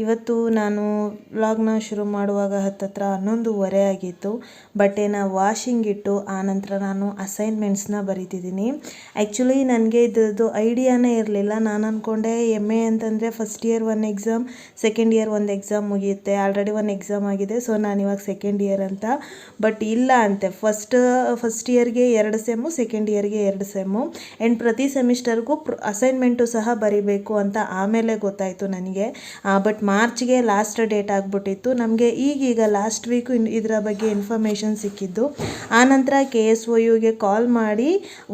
ಇವತ್ತು ನಾನು ವ್ಲಾಗ್ನ ಶುರು ಮಾಡುವಾಗ ಹತ್ತತ್ರ 11:30 ಆಗಿತ್ತು. ಬಟ್ಟೆನ ವಾಷಿಂಗ್ ಇಟ್ಟು ಆನಂತರ ನಾನು ಅಸೈನ್ಮೆಂಟ್ಸ್ನ ಬರೀತಿದ್ದೀನಿ. ಆ್ಯಕ್ಚುಲಿ ನನಗೆ ಇದ್ರದ್ದು ಐಡಿಯಾನೇ ಇರಲಿಲ್ಲ. ನಾನು ಅಂದ್ಕೊಂಡೆ MA ಅಂತಂದರೆ ಫಸ್ಟ್ ಇಯರ್ ಒಂದು ಎಕ್ಸಾಮ್, ಸೆಕೆಂಡ್ ಇಯರ್ ಒಂದು ಎಕ್ಸಾಮ್ ಮುಗಿಯುತ್ತೆ. ಆಲ್ರೆಡಿ ಒಂದು ಎಕ್ಸಾಮ್ ಆಗಿದೆ, ಸೊ ನಾನು ಇವಾಗ ಸೆಕೆಂಡ್ ಇಯರ್ ಅಂತ. ಬಟ್ ಇಲ್ಲ ಅಂತೆ, ಫಸ್ಟ್ ಇಯರ್ಗೆ 2 ಸೆಮ್ಮು, ಸೆಕೆಂಡ್ ಇಯರ್ಗೆ 2 ಸೆಮ್ಮು ಆ್ಯಂಡ್ ಪ್ರತಿ ಸೆಮಿಸ್ಟರ್ಗೂ ಅಸೈನ್ಮೆಂಟು ಸಹ ಬರೀಬೇಕು ಅಂತ ಆಮೇಲೆ ಗೊತ್ತಾಯಿತು ನನಗೆ. ಬಟ್ ಮಾರ್ಚ್ಗೆ ಲಾಸ್ಟ್ ಡೇಟ್ ಆಗಿಬಿಟ್ಟಿತ್ತು. ನಮಗೆ ಈಗೀಗ ಲಾಸ್ಟ್ ವೀಕು ಇದರ ಬಗ್ಗೆ ಇನ್ಫಾರ್ಮೇಷನ್ ಸಿಕ್ಕಿದ್ದು. ಆನಂತರ KSOUಗೆ ಕಾಲ್ ಮಾಡಿ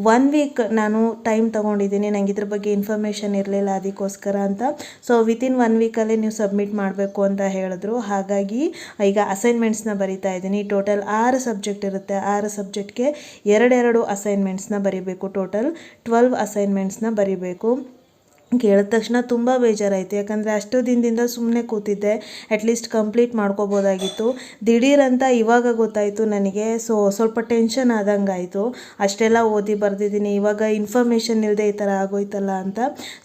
1 ವೀಕ್ ನಾನು ಟೈಮ್ ತೊಗೊಂಡಿದ್ದೀನಿ. ನನಗೆ ಇದ್ರ ಬಗ್ಗೆ ಇನ್ಫಾರ್ಮೇಷನ್ ಇರಲಿಲ್ಲ, ಅದಕ್ಕೋಸ್ಕರ ಅಂತ. ಸೊ ವಿತಿನ್ 1 ವೀಕಲ್ಲೇ ನೀವು ಸಬ್ಮಿಟ್ ಮಾಡಬೇಕು ಅಂತ ಹೇಳಿದ್ರು. ಹಾಗಾಗಿ ಈಗ ಅಸೈನ್ಮೆಂಟ್ಸ್ನ ಬರಿತಾ ಇದ್ದೀನಿ. ಟೋಟಲ್ 6 ಸಬ್ಜೆಕ್ಟ್ ಇರುತ್ತೆ. 6 ಸಬ್ಜೆಕ್ಟ್ಗೆ 2 ಅಸೈನ್ಮೆಂಟ್ಸ್ನ ಬರಿಬೇಕು. ಟೋಟಲ್ 12 ಅಸೈನ್ಮೆಂಟ್ಸ್ನ ಬರಿಬೇಕು. ಕೇಳಿದ ತಕ್ಷಣ ತುಂಬ ಬೇಜಾರಾಯಿತು. ಯಾಕಂದರೆ ಅಷ್ಟು ದಿನದಿಂದ ಸುಮ್ಮನೆ ಕೂತಿದ್ದೆ, ಅಟ್ಲೀಸ್ಟ್ ಕಂಪ್ಲೀಟ್ ಮಾಡ್ಕೋಬೋದಾಗಿತ್ತು. ದಿಢೀರಂತ ಇವಾಗ ಗೊತ್ತಾಯಿತು ನನಗೆ. ಸೊ ಸ್ವಲ್ಪ ಟೆನ್ಷನ್ ಆದಂಗೆ ಆಯಿತು. ಅಷ್ಟೆಲ್ಲ ಓದಿ ಬರೆದಿದ್ದೀನಿ, ಇವಾಗ ಇನ್ಫಾರ್ಮೇಷನ್ ಇಲ್ಲದೆ ಈ ಥರ ಆಗೋಯ್ತಲ್ಲ ಅಂತ.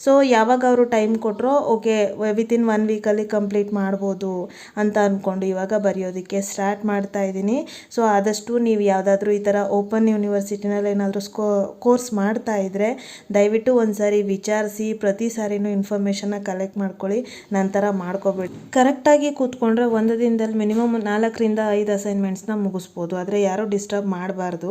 ಸೊ ಯಾವಾಗ ಅವರು ಟೈಮ್ ಕೊಟ್ಟರೋ ಓಕೆ, ವಿತಿನ್ 1 ವೀಕಲ್ಲಿ ಕಂಪ್ಲೀಟ್ ಮಾಡ್ಬೋದು ಅಂತ ಅಂದ್ಕೊಂಡು ಇವಾಗ ಬರೆಯೋದಕ್ಕೆ ಸ್ಟಾರ್ಟ್ ಮಾಡ್ತಾ ಇದ್ದೀನಿ. ಸೊ ಆದಷ್ಟು ನೀವು ಯಾವುದಾದ್ರೂ ಈ ಥರ ಓಪನ್ ಯೂನಿವರ್ಸಿಟಿನಲ್ಲಿ ಏನಾದರೂ ಕೋರ್ಸ್ ಮಾಡ್ತಾ ಇದ್ದರೆ ದಯವಿಟ್ಟು ಒಂದು ಸಾರಿ ವಿಚಾರಿಸಿ ಪ್ರತಿ ಸಾರಿನೂ ಇನ್ಫಾರ್ಮೇಷನ್ನ ಕಲೆಕ್ಟ್ ಮಾಡ್ಕೊಳ್ಳಿ. ನಂತರ ಮಾಡ್ಕೋಬೇಡಿ. ಕರೆಕ್ಟಾಗಿ ಕೂತ್ಕೊಂಡ್ರೆ ಒಂದು ದಿನದಲ್ಲಿ ಮಿನಿಮಮ್ 4ರಿಂದ 5 ಅಸೈನ್ಮೆಂಟ್ಸ್ನ ಮುಗಿಸ್ಬೋದು. ಆದರೆ ಯಾರೂ ಡಿಸ್ಟರ್ಬ್ ಮಾಡಬಾರ್ದು.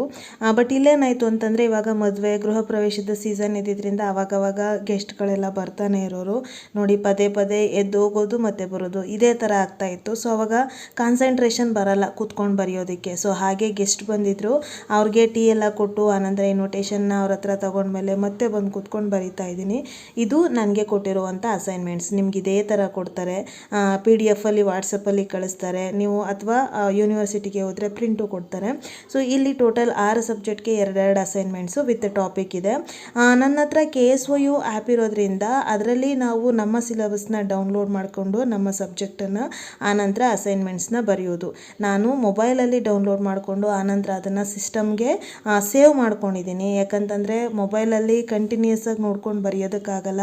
ಬಟ್ ಇಲ್ಲೇನಾಯಿತು ಅಂತಂದರೆ ಇವಾಗ ಮದುವೆ ಗೃಹ ಪ್ರವೇಶದ ಸೀಸನ್ ಇದ್ದಿದ್ದರಿಂದ ಅವಾಗವಾಗ ಗೆಸ್ಟ್ಗಳೆಲ್ಲ ಬರ್ತಾನೆ ಇರೋರು. ನೋಡಿ ಪದೇ ಪದೇ ಎದ್ದು ಹೋಗೋದು ಮತ್ತು ಬರೋದು ಇದೇ ಥರ ಆಗ್ತಾಯಿತ್ತು. ಸೊ ಅವಾಗ ಕಾನ್ಸಂಟ್ರೇಷನ್ ಬರಲ್ಲ ಕೂತ್ಕೊಂಡು ಬರೆಯೋದಕ್ಕೆ. ಸೊ ಹಾಗೆ ಗೆಸ್ಟ್ ಬಂದಿದ್ದರು, ಅವ್ರಿಗೆ ಟೀ ಎಲ್ಲ ಕೊಟ್ಟು ಆನಂತರ ಇನ್ವಿಟೇಷನ್ನ ಅವ್ರ ಹತ್ರ ತೊಗೊಂಡ್ಮೇಲೆ ಮತ್ತೆ ಬಂದು ಕೂತ್ಕೊಂಡು ಬರಿತಾ ಇದ್ದೀನಿ. ಇದು ನನಗೆ ಕೊಟ್ಟಿರುವಂಥ ಅಸೈನ್ಮೆಂಟ್ಸ್. ನಿಮ್ಗೆ ಇದೇ ಥರ ಕೊಡ್ತಾರೆ, PDF ವಾಟ್ಸಪ್ಪಲ್ಲಿ ಕಳಿಸ್ತಾರೆ ನೀವು, ಅಥವಾ ಯೂನಿವರ್ಸಿಟಿಗೆ ಹೋದರೆ ಪ್ರಿಂಟು ಕೊಡ್ತಾರೆ. ಸೊ ಇಲ್ಲಿ ಟೋಟಲ್ 6 ಸಬ್ಜೆಕ್ಟ್ಗೆ 2 ಅಸೈನ್ಮೆಂಟ್ಸು ವಿತ್ ಟಾಪಿಕ್ ಇದೆ. ನನ್ನ ಹತ್ರ KSOU ಆ್ಯಪ್ ಇರೋದ್ರಿಂದ ಅದರಲ್ಲಿ ನಾವು ನಮ್ಮ ಸಿಲೆಬಸ್ನ ಡೌನ್ಲೋಡ್ ಮಾಡಿಕೊಂಡು ನಮ್ಮ ಸಬ್ಜೆಕ್ಟನ್ನು ಆನಂತರ ಅಸೈನ್ಮೆಂಟ್ಸ್ನ ಬರೆಯೋದು. ನಾನು ಮೊಬೈಲಲ್ಲಿ ಡೌನ್ಲೋಡ್ ಮಾಡಿಕೊಂಡು ಆನಂತರ ಅದನ್ನು ಸಿಸ್ಟಮ್ಗೆ ಸೇವ್ ಮಾಡ್ಕೊಂಡಿದ್ದೀನಿ. ಯಾಕಂತಂದರೆ ಮೊಬೈಲಲ್ಲಿ ಕಂಟಿನ್ಯೂಸ್ ಆಗಿ ನೋಡ್ಕೊಂಡು ಬರೆಯೋದಕ್ಕಾಗಲ್ಲ.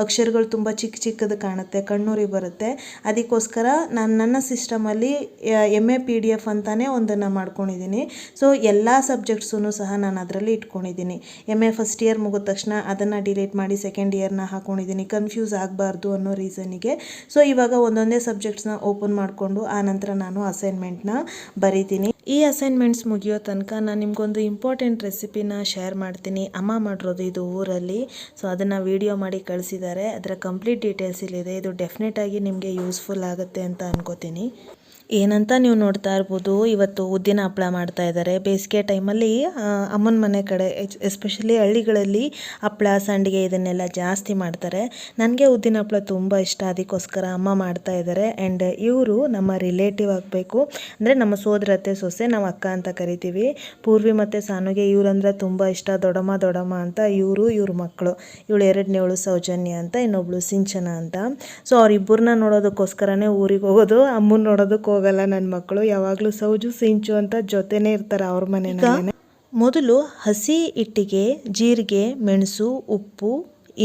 ಅಕ್ಷರಗಳು ತುಂಬ ಚಿಕ್ಕದು ಕಾಣುತ್ತೆ, ಕಣ್ಣೂರಿಗೆ ಬರುತ್ತೆ. ಅದಕ್ಕೋಸ್ಕರ ನಾನು ನನ್ನ ಸಿಸ್ಟಮಲ್ಲಿ MA PDF ಅಂತಲೇ ಒಂದನ್ನು ಮಾಡ್ಕೊಂಡಿದ್ದೀನಿ. ಸೊ ಎಲ್ಲ ಸಬ್ಜೆಕ್ಟ್ಸೂ ಸಹ ನಾನು ಅದರಲ್ಲಿ ಇಟ್ಕೊಂಡಿದ್ದೀನಿ. MA ಫಸ್ಟ್ ಇಯರ್ ಮುಗಿದ ತಕ್ಷಣ ಅದನ್ನು ಡಿಲೀಟ್ ಮಾಡಿ ಸೆಕೆಂಡ್ ಇಯರ್ನ ಹಾಕ್ಕೊಂಡಿದ್ದೀನಿ, ಕನ್ಫ್ಯೂಸ್ ಆಗಬಾರ್ದು ಅನ್ನೋ ರೀಸನಿಗೆ. ಸೊ ಇವಾಗ ಒಂದೊಂದೇ ಸಬ್ಜೆಕ್ಟ್ಸ್ನ ಓಪನ್ ಮಾಡಿಕೊಂಡು ಆನಂತರ ನಾನು ಅಸೈನ್ಮೆಂಟ್ನ ಬರೀತೀನಿ. ಈ ಅಸೈನ್ಮೆಂಟ್ಸ್ ಮುಗಿಯೋ ತನಕ ನಾನು ನಿಮಗೊಂದು ಇಂಪಾರ್ಟೆಂಟ್ ರೆಸಿಪಿನ ಶೇರ್ ಮಾಡ್ತೀನಿ. ಅಮ್ಮ ಮಾಡಿರೋದು ಇದು ಊರಲ್ಲಿ. ಸೊ ಅದನ್ನು ವಿಡಿಯೋ ಮಾಡಿ ಕಳಿಸಿದ್ದಾರೆ. ಅದರ ಕಂಪ್ಲೀಟ್ ಡೀಟೇಲ್ಸ್ ಇಲ್ಲಿದೆ. ಇದು ಡೆಫಿನೆಟಾಗಿ ನಿಮಗೆ ಯೂಸ್ಫುಲ್ ಆಗುತ್ತೆ ಅಂತ ಅನ್ಕೋತೀನಿ. ಏನಂತ ನೀವು ನೋಡ್ತಾ ಇರ್ಬೋದು, ಇವತ್ತು ಉದ್ದಿನ ಹಪ್ಪಳ ಮಾಡ್ತಾ ಇದ್ದಾರೆ. ಬೇಸಿಗೆ ಟೈಮಲ್ಲಿ ಅಮ್ಮನ ಮನೆ ಕಡೆ ಎಸ್ಪೆಷಲಿ ಹಳ್ಳಿಗಳಲ್ಲಿ ಹಪ್ಪಳ, ಸಂಡಿಗೆ ಇದನ್ನೆಲ್ಲ ಜಾಸ್ತಿ ಮಾಡ್ತಾರೆ. ನನಗೆ ಉದ್ದಿನ ಹಪ್ಪಳ ತುಂಬ ಇಷ್ಟ, ಅದಕ್ಕೋಸ್ಕರ ಅಮ್ಮ ಮಾಡ್ತಾ ಇದ್ದಾರೆ. ಆ್ಯಂಡ್ ಇವರು ನಮ್ಮ ರಿಲೇಟಿವ್ ಆಗಬೇಕು, ಅಂದರೆ ನಮ್ಮ ಸೋದರತ್ತೆ ಸೊಸೆ, ನಾವು ಅಕ್ಕ ಅಂತ ಕರಿತೀವಿ. ಪೂರ್ವಿ ಮತ್ತು ಸಾನುಗೆ ಇವರಂದರೆ ತುಂಬ ಇಷ್ಟ. ದೊಡ್ಡಮ್ಮ ಅಂತ ಇವ್ರ ಮಕ್ಕಳು. ಇವಳು 2ನೇವಳು ಸೌಜನ್ಯ ಅಂತ, ಇನ್ನೊಬ್ಳು ಸಿಂಚನ ಅಂತ. ಸೊ ಅವರಿಬ್ಬರನ್ನ ನೋಡೋದಕ್ಕೋಸ್ಕರನೇ ಊರಿಗೆ ಹೋಗೋದು. ಅಮ್ಮನ ನೋಡೋದಕ್ಕೆ ಹೋಗಲ್ಲ ನನ್ನ ಮಕ್ಕಳು. ಯಾವಾಗಲೂ ಸೌಜು ಸಿಂಚು ಅಂತ ಜೊತೆನೇ ಇರ್ತಾರೆ ಅವ್ರ ಮನೆಯಲ್ಲಿ. ಮೊದಲು ಹಸಿ ಹಿಟ್ಟಿಗೆ ಜೀರಿಗೆ, ಮೆಣಸು, ಉಪ್ಪು,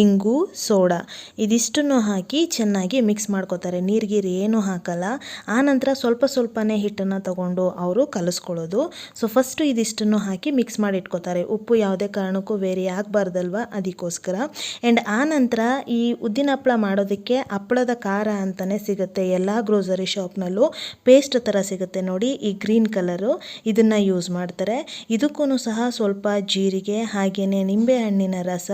ಇಂಗು, ಸೋಡಾ ಇದಿಷ್ಟನ್ನು ಹಾಕಿ ಚೆನ್ನಾಗಿ ಮಿಕ್ಸ್ ಮಾಡ್ಕೋತಾರೆ. ನೀರ್ಗೀರು ಏನೂ ಹಾಕಲ್ಲ. ಆನಂತರ ಸ್ವಲ್ಪನೇ ಹಿಟ್ಟನ್ನು ತಗೊಂಡು ಅವರು ಕಲಿಸ್ಕೊಳ್ಳೋದು. ಸೊ ಫಸ್ಟು ಇದಿಷ್ಟನ್ನು ಹಾಕಿ ಮಿಕ್ಸ್ ಮಾಡಿ ಇಟ್ಕೋತಾರೆ. ಉಪ್ಪು ಯಾವುದೇ ಕಾರಣಕ್ಕೂ ವೇರಿ ಆಗಬಾರ್ದಲ್ವ, ಅದಕ್ಕೋಸ್ಕರ. ಆ್ಯಂಡ್ ಆನಂತರ ಈ ಉದ್ದಿನ ಹಪ್ಪಳ ಮಾಡೋದಕ್ಕೆ ಹಪ್ಪಳದ ಖಾರ ಅಂತಲೇ ಸಿಗುತ್ತೆ ಎಲ್ಲ ಗ್ರೋಸರಿ ಶಾಪ್ನಲ್ಲೂ. ಪೇಸ್ಟ್ ಥರ ಸಿಗುತ್ತೆ ನೋಡಿ, ಈ ಗ್ರೀನ್ ಕಲರು, ಇದನ್ನು ಯೂಸ್ ಮಾಡ್ತಾರೆ. ಇದಕ್ಕೂ ಸಹ ಸ್ವಲ್ಪ ಜೀರಿಗೆ, ಹಾಗೆಯೇ ನಿಂಬೆಹಣ್ಣಿನ ರಸ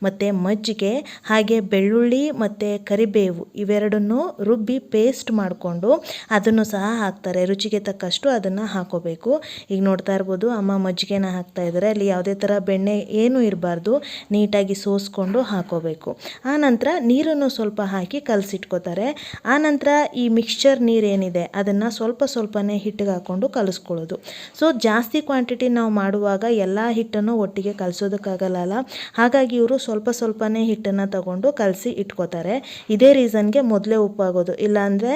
ಮತ್ತು ಮಜ್ಜಿಗೆ, ಹಾಗೆ ಬೆಳ್ಳುಳ್ಳಿ ಮತ್ತು ಕರಿಬೇವು ಇವೆರಡನ್ನು ರುಬ್ಬಿ ಪೇಸ್ಟ್ ಮಾಡಿಕೊಂಡು ಅದನ್ನು ಸಹ ಹಾಕ್ತಾರೆ. ರುಚಿಗೆ ತಕ್ಕಷ್ಟು ಅದನ್ನು ಹಾಕೋಬೇಕು. ಈಗ ನೋಡ್ತಾ ಇರ್ಬೋದು ಅಮ್ಮ ಮಜ್ಜಿಗೆನ ಹಾಕ್ತಾ ಇದ್ದಾರೆ. ಅಲ್ಲಿ ಯಾವುದೇ ಥರ ಬೆಣ್ಣೆ ಏನೂ ಇರಬಾರ್ದು, ನೀಟಾಗಿ ಸೋಸ್ಕೊಂಡು ಹಾಕೋಬೇಕು. ಆನಂತರ ನೀರನ್ನು ಸ್ವಲ್ಪ ಹಾಕಿ ಕಲಸಿಟ್ಕೋತಾರೆ. ಆನಂತರ ಈ ಮಿಕ್ಸ್ಚರ್ ನೀರೇನಿದೆ ಅದನ್ನು ಸ್ವಲ್ಪನೇ ಹಿಟ್ಟಿಗೆ ಹಾಕ್ಕೊಂಡು ಕಲಿಸ್ಕೊಳ್ಳೋದು. ಸೊ ಜಾಸ್ತಿ ಕ್ವಾಂಟಿಟಿ ನಾವು ಮಾಡುವಾಗ ಎಲ್ಲ ಹಿಟ್ಟನ್ನು ಒಟ್ಟಿಗೆ ಕಲಿಸೋದಕ್ಕಾಗಲ್ಲ. ಹಾಗಾಗಿ ಇವರು ಸ್ವಲ್ಪನೇ ಹಿಟ್ಟನ್ನು ತಗೊಂಡು ಕಲಸಿ ಇಟ್ಕೋತಾರೆ. ಇದೇ ರೀಸನ್ಗೆ ಮೊದಲೇ ಉಪ್ಪಾಗೋದು. ಇಲ್ಲಾಂದರೆ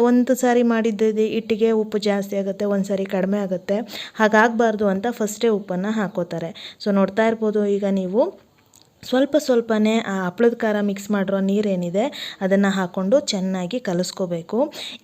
ಒಂದು ಸಾರಿ ಮಾಡಿದ್ದ ಹಿಟ್ಟಿಗೆ ಉಪ್ಪು ಜಾಸ್ತಿ ಆಗುತ್ತೆ, ಒಂದು ಸಾರಿ ಕಡಿಮೆ ಆಗುತ್ತೆ. ಹಾಗಾಗಬಾರ್ದು ಅಂತ ಫಸ್ಟೇ ಉಪ್ಪನ್ನು ಹಾಕೋತಾರೆ. ಸೊ ನೋಡ್ತಾ ಇರ್ಬೋದು ಈಗ ನೀವು ಸ್ವಲ್ಪ ಸ್ವಲ್ಪನೇ ಆ ಹಪ್ಳದ ಖಾರ ಮಿಕ್ಸ್ ಮಾಡಿರೋ ನೀರೇನಿದೆ ಅದನ್ನು ಹಾಕ್ಕೊಂಡು ಚೆನ್ನಾಗಿ ಕಲಿಸ್ಕೋಬೇಕು.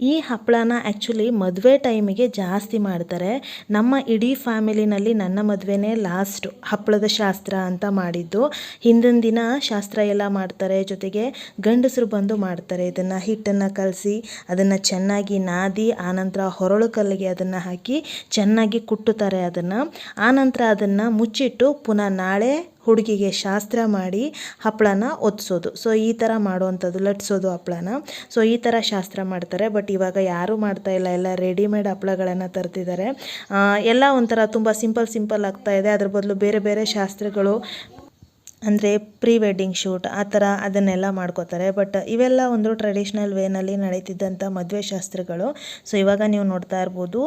ಈ ಹಪ್ಪಳನ ಆ್ಯಕ್ಚುಲಿ ಮದುವೆ ಟೈಮಿಗೆ ಜಾಸ್ತಿ ಮಾಡ್ತಾರೆ. ನಮ್ಮ ಇಡೀ ಫ್ಯಾಮಿಲಿನಲ್ಲಿ ನನ್ನ ಮದುವೆನೇ ಲಾಸ್ಟು ಹಪ್ಪಳದ ಶಾಸ್ತ್ರ ಅಂತ ಮಾಡಿದ್ದು. ಹಿಂದಿನ ದಿನ ಶಾಸ್ತ್ರ ಎಲ್ಲ ಮಾಡ್ತಾರೆ, ಜೊತೆಗೆ ಗಂಡಸರು ಬಂದು ಮಾಡ್ತಾರೆ. ಇದನ್ನು ಹಿಟ್ಟನ್ನು ಕಲಸಿ ಅದನ್ನು ಚೆನ್ನಾಗಿ ನಾದಿ ಆನಂತರ ಹೊರಳು ಕಲ್ಲಿಗೆ ಅದನ್ನು ಹಾಕಿ ಚೆನ್ನಾಗಿ ಕುಟ್ಟುತ್ತಾರೆ. ಆನಂತರ ಅದನ್ನು ಮುಚ್ಚಿಟ್ಟು ಪುನಃ ನಾಳೆ ಹುಡುಗಿಗೆ ಶಾಸ್ತ್ರ ಮಾಡಿ ಹಪ್ಪಳನ ಒತ್ತಿಸೋದು. ಸೊ ಈ ಥರ ಮಾಡುವಂಥದ್ದು, ಲಟ್ಸೋದು ಹಪ್ಪಳನ. ಸೊ ಈ ಥರ ಶಾಸ್ತ್ರ ಮಾಡ್ತಾರೆ. ಬಟ್ ಇವಾಗ ಯಾರೂ ಮಾಡ್ತಾಯಿಲ್ಲ, ಎಲ್ಲ ರೆಡಿಮೇಡ್ ಹಪ್ಪಳಗಳನ್ನು ತರ್ತಿದ್ದಾರೆ. ಎಲ್ಲ ಒಂಥರ ತುಂಬ ಸಿಂಪಲ್ ಆಗ್ತಾಯಿದೆ. ಅದ್ರ ಬದಲು ಬೇರೆ ಬೇರೆ ಶಾಸ್ತ್ರಗಳು ಅಂದರೆ ಪ್ರೀ ವೆಡ್ಡಿಂಗ್ ಶೂಟ್ ಆ ಥರ ಅದನ್ನೆಲ್ಲ ಮಾಡ್ಕೋತಾರೆ. ಬಟ್ ಇವೆಲ್ಲ ಒಂದು ಟ್ರೆಡಿಷ್ನಲ್ ವೇನಲ್ಲಿ ನಡೀತಿದ್ದಂಥ ಮದುವೆ ಶಾಸ್ತ್ರಗಳು. ಸೊ ಇವಾಗ ನೀವು ನೋಡ್ತಾ ಇರ್ಬೋದು